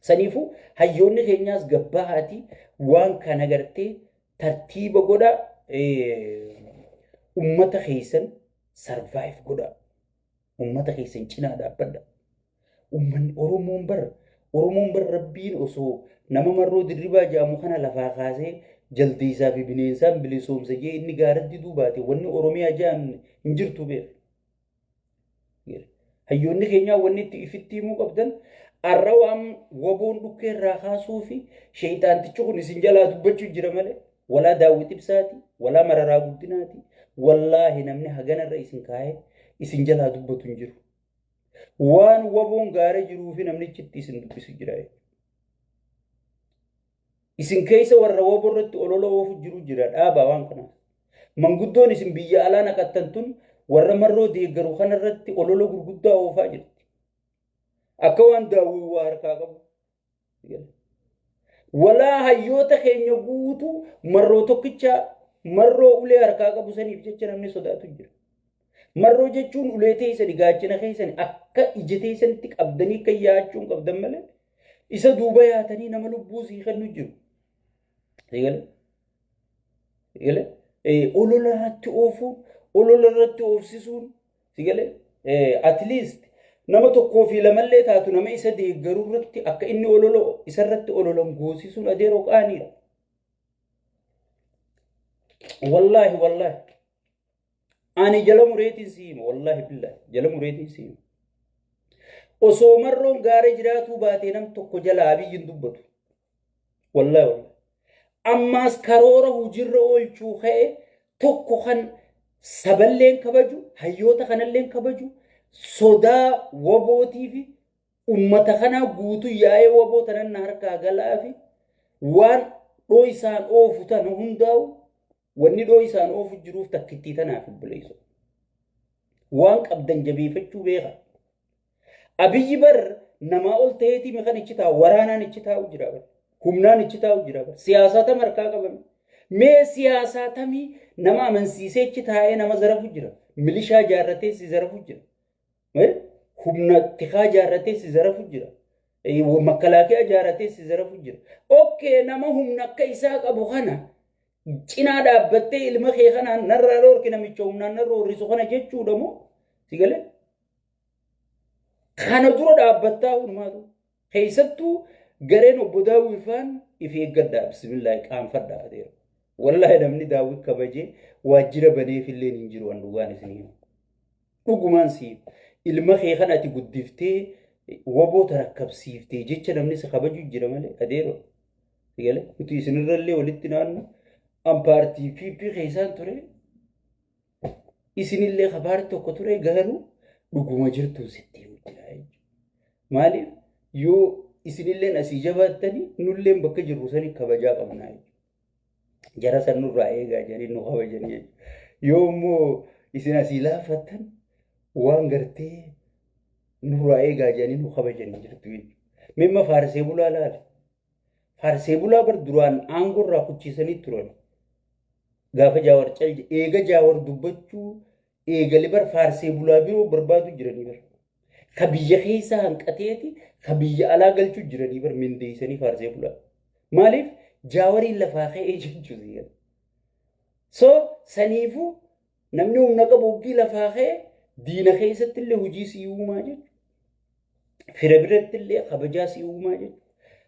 saniifu hayyoonni keenyaas gabbahaati waan kana gartee tartiiba godha ummata keessan survive godha ummata keessan cinaa dhaabbadha ummanni Oromoon bar rabbiin osoo nama marroo dirribaa jaamu kana lafaa kaasee jaldiisaa fi bineensaan bilisoomsa jee inni gaaratti duubaate wanni Oromiyaa jaan hin jirtu beeku. Hayyoonni keenyaa wanni itti ifitti himuu qabdan arra waan waboon dhukkee irraa kaasuu fi sheeyxaantichi kun isin jalaa dubbachuu jira malee walaa daawwit ibsaati walaa mararaa guddinaati wallaahi namni haganarra isin kaa'ee isin jalaa dubbatu hin jiru. Waan waboon gaara jiruu fi namnichitti isin dubbisu jira. Isin keessa warra waboo irratti olola oofu jiru jira dhaabaa waan kana. Manguddoon isin biyya alaa naqattan tun warra marroo deeggaru kanarratti olola gurguddaa oofaa jirti. Akka waan daawwii waa harkaa qabu. Walaa hayyoota keenya guutuu marroo tokkicha marroo ulee harkaa qabu saniif jecha namni sodaatu jira. Marroo jechuun ulee teessan gaachana keessan akka ija teessanitti qabdanii kan yaachuun qabdan malee isa duuba yaatanii nama lubbuu sii kennu jiru. Olola irratti oofuun olola irratti oofsisuun at least nama tokkoo fi lamallee taatu nama isa deeggaruu irratti akka inni olola isarratti ololan goosisuun adeeroo qaaniidha. Wallahi ani jala mureetiin siima wallahi billahi jala mureetiin siima. Osoo marroon gaara jiraatuu baatee nam tokko jala abiyyin dubbatu. Wallahi ammaas karoora hujirra oolchuu ka'e tokko kan saballeen kabaju hayyoota kanalleen kabaju sodaa wabootii fi ummata kana guutuu yaa'ee waboo tanan harkaa galaa fi waan dhoo isaan oofu tan hundaa'u wanni dhoo isaan oofu jiruuf takkittii tanaaf buleessu. Waan qabdan jabeeffachuu beeka. Abiyyi bar namaa ol ta'eetii meeqan ichi taa'u waraanaan ichi taa'u jira bar. Humnaan ichi taa'u jira bar. Siyaasata markaa qabame. Mee siyaasatamii nama amansiisee ichi taa'ee nama zarafu jira. Milishaa jaarratee si zarafu jira. Humna tikaa jaarratee si zarafu jira. Makalaakiyaa jaarratee si zarafu jira. Okay nama humna akka isaa qabu kana cinaa dhaabbattee ilma kee kanaan narraa roorki namicha humnaan narra horrisu kana jechuudha moo si galee? Kana dura dhaabbattaa hundumaatu keessattuu gareen obbo Daawwii faan if eeggadhaa bismillaahi qaanfadhaa adeera. Wallahi namni Daawwii kabajee waajjira baneef illee hin jiru waan dhugaan isinii. Dhugumaan siif ilma kee kana ati guddiftee waboo tarakkabsiiftee jecha namni si kabaju jira malee adeero. Si galee? Nuti isinirrallee walitti naannu ampartii PP keessaan ture. Isinillee kabaarti tokko ture garuu dhuguma jirtu sitti himudha. Maaliif yoo isinilleen asii jabaattanii nulleen bakka jirru sanii kabajaa qabnaa. Jara san nurraa eegaa jedhanii nu kabajanii. Yoo immoo isin asii laafattan waan gartee nurraa eegaa jedhanii nu kabajanii jirtu. Mimma faarsee bulaa laala. Faarsee bulaa bar duraan aangorraa kuchisiisanii turan. Gaafa jaawar calje eega jaawar dubbachuu eegali bar faarsee bulaa biroo barbaadu jiranii bar. Kabiyya keessa hanqateeti kabiyya alaa galchuu jiranii bar mindeessanii faarsee bulaa. Maaliif jaawariin lafaa ka'ee jechuudha. So saniifu namni humna qabu hoggii lafaa ka'ee diina keessatti illee hojii si uumaa jechuudha. Fira biratti illee kabajaa si uumaa jechuudha.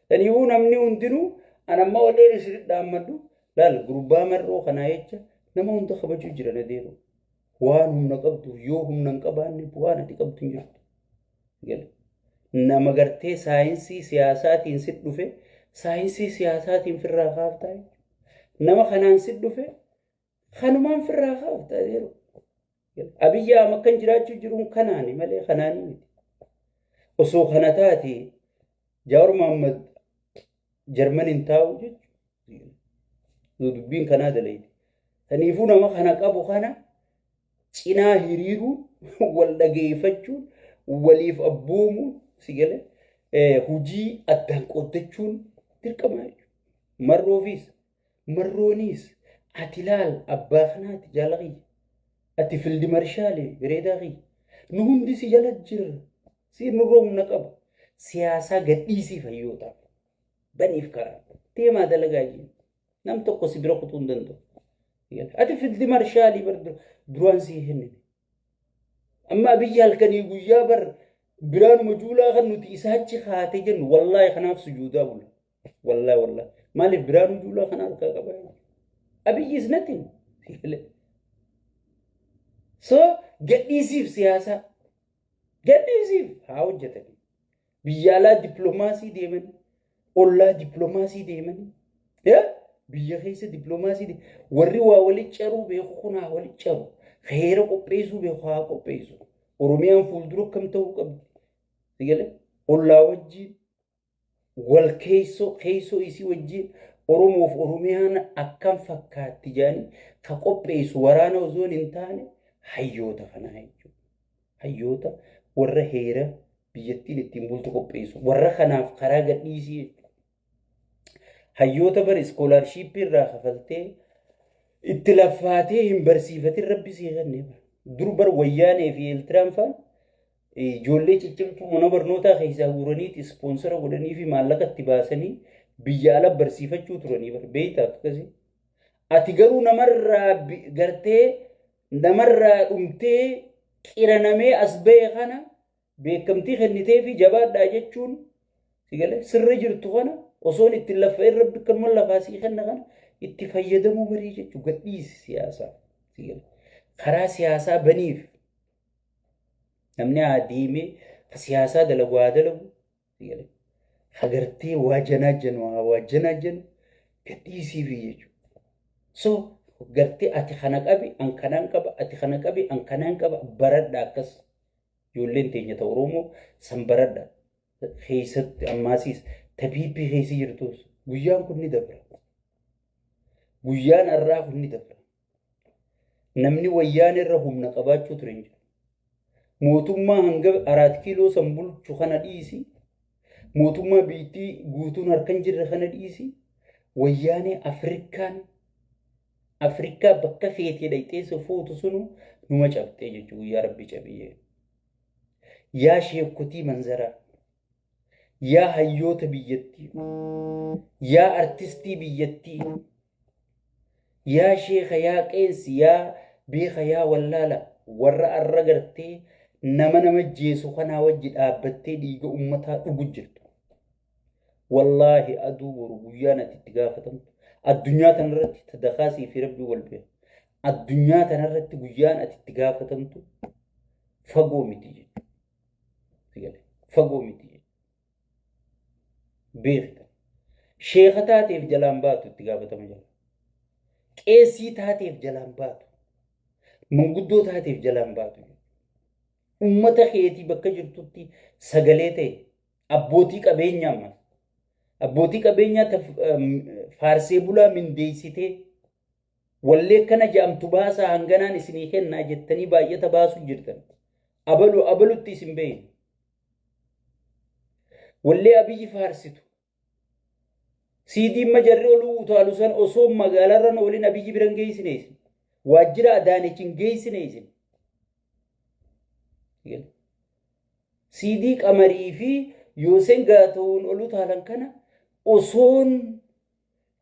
Saniifuu namni hundinuu anamma wallee isinitti dhaammadhu laal gurbaa marroo kanaa jecha nama hunda kabajuu jiran adeemu. Waan humna qabdu yoo humna hin qabaanne waan ati qabdu hin jirtu. Nama gartee saayinsii siyaasaatiin sit dhufe saayinsii siyaasaatiin firraa kaaftaa. Nama kanaan sit dhufe kanumaan firraa kaaftaa yeroo. Abiyyi Ahmad kan jiraachuu jiruun kanaani malee kanaani miti. Osoo kana taate Jawaar Mohaammed Jarmaniin taa'u jechuudha. Dubbiin kanaa dalayti. Kaniifuu nama kana qabu kana cinaa hiriiruun wal dhageeffachuun waliif abboomuun si galee hojii addaan qoddachuun dirqama jechuudha. Marrooniis ati laal abbaa kanaati jaalaqii ati fildi marshaalee bireedaa qii nu hundi si jala jira si nurra humna qaba siyaasaa gadhiisii fayyootaaf baniif karaa deemaa dalagaa jiru nam tokko si bira kutuu hin danda'u. Ati fildi marshaalii bar duraan sii kennine. Amma biyya halkanii guyyaa bar biraanuma juulaa kan nuti isaachi kaatee jennu wallaahi kanaaf sujuudaa bula. Wallaahi maaliif biraanuma juulaa kana harkaa qaba? Abiyyi is nothing. So gadhiisiif siyaasaa gadhiisiif haa hojjetan. Biyya alaa dippiloomaasii deeman, ollaa dippiloomaasii deeman, biyya keessa dippiloomaasii warri waa walitti caruu beeku kun haa walitti caru. Heera qopheessuu beeku haa qopheessu. Oromiyaan fuuldura kam ta'uu qabdi? Sigalee ollaa wajjin wal keessoo isii wajjin Oromoof Oromiyaan akkam fakkaatti jedhanii ka qopheessu waraana osoo hin taane hayyoota kanaa jechuudha. Hayyoota warra heera biyyattiin ittiin bultu qopheessu warra kanaaf karaa gadhiisii jechuudha. Hayyoota bar iskoolaarshiippii irraa kafaltee itti laffaatee hin barsiifatin rabbi sii kennee dur bar wayyaanee fi eeltiraan fa'aa ijoollee ciccimtuu mana barnootaa keessaa guuraniiti ispoonsara godhanii fi maallaqa itti baasanii biyya ala barsiifachuu turanii bar beeytaa akkasii. Ati garuu namarraa gartee namarraa dhumtee qiranamee as ba'e kana beekamtii kennitee fi jabaadhaa jechuun sigalee sirra jirtu kana osoon itti laffa'ee rabbi kanuma lafaa sii kenna kana itti fayyadamuu barii jechuun gadhiisi siyaasaa. Karaa siyaasaa baniif namni adeemee siyaasaa dalagu haa dalagu. Hagartee waa janaa jennu gadhiisiif jechuudha. So gartee ati kana qabi an kanaan qaba ati kana qabi an kanaan qaba baradha akkas ijoolleen teenya ta'u Oromoo san baradha keessatti ammaasiis tabiibii keessa jirtus guyyaan kun ni dabra. Guyyaan har'aa kun ni dabra. Namni wayyaan irra humna qabaachuu ture hin jiru. Mootummaa hanga 4 kiiloo san bulchu kana dhiisi. Mootummaa biitii guutuun harkan jirre kana dhiisi. Wayyaanee Afrikaa bakka feetee dhayxeessa fuutu sunu numa cabxee jechuudha guyyaa rabbi cabiyyee. Yaa sheekotii manzaraa. Yaa hayyoota biyyattii. Yaa artistii biyyattii. Yaa sheeka yaa qeensi yaa beeka yaa wallaala warra arra gartee nama jeesu kanaa wajji dhaabbattee dhiiga ummataa dhugu jirtu. Wallaahi aduu boru guyyaan ati itti gaafatamtu. Addunyaa tanarratti tadakaasii fi rabbi wal beeku. Addunyaa tanarratti guyyaan ati itti gaafatamtu fagoo miti jechuudha. Fagoo miti jechuudha. Beekta. Sheeka taateef jalaan baatu itti gaafatama jala. Qeesii taateef jalaan baatu. Manguddoo taateef jalaan baatu. Ummata keetii bakka jirtutti sagalee ta'e abbootii qabeenyaa ammas. Abbootii qabeenyaa faarsee bulaa mindeessitee wallee kana jaamtu baasaa hanganaan isinii kennaa jettanii baay'ata baasuu jirtan. Abalutti isin beeyne. Wallee abiyyi faarsitu. Siidiin majarri oluu utaalu san osoo magaalarran olin abiyyi biran geessine isin. Waajjira Adaanechiin geessine isin. Siidii qamarii fi Yooseen Gaatoon oluu taalan kana osoon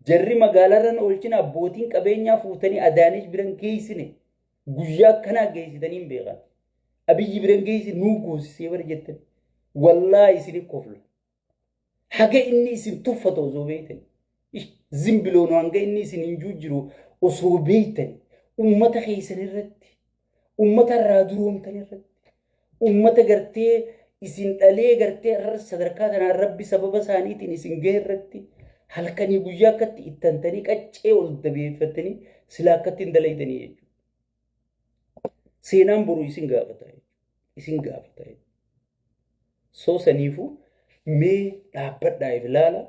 jarri magaalarran olchin abbootiin qabeenyaa fuutanii Adaanech biran geessine guyyaa akkanaa geessitanii hin beekan. Abiyyi biran geessine nuu goosisee bara jettan. Wallaa isin kofla. Haga inni isin tuffata osoo beeytan. Zimbiloon hanga inni isin hinjuu jiru osoo beeytan. Ummata keessan irratti. Ummata irraa duroomtan irratti. Ummata gartee isin dhalee gartee sadarkaa tanaan rabbi sababa isaaniitiin isin gahee irratti halkanii guyyaa akkatti ittantanii qaccee ol dabeeffatanii silaa akkatti hin dalaydanii jechuudha. Seenaan boruu isin gaafata. Isin gaafata. So saniifuu mee dhaabbadhaaf ilaala.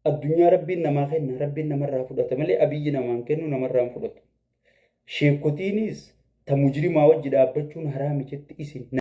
Addunyaa rabbiin namaa kenna rabbiin namarraa fudhata malee abiyyi namaan kennu namarraa hin fudhatu. Sheekotiinis ta mujrimaa wajji dhaabbachuun haraami jetti isin.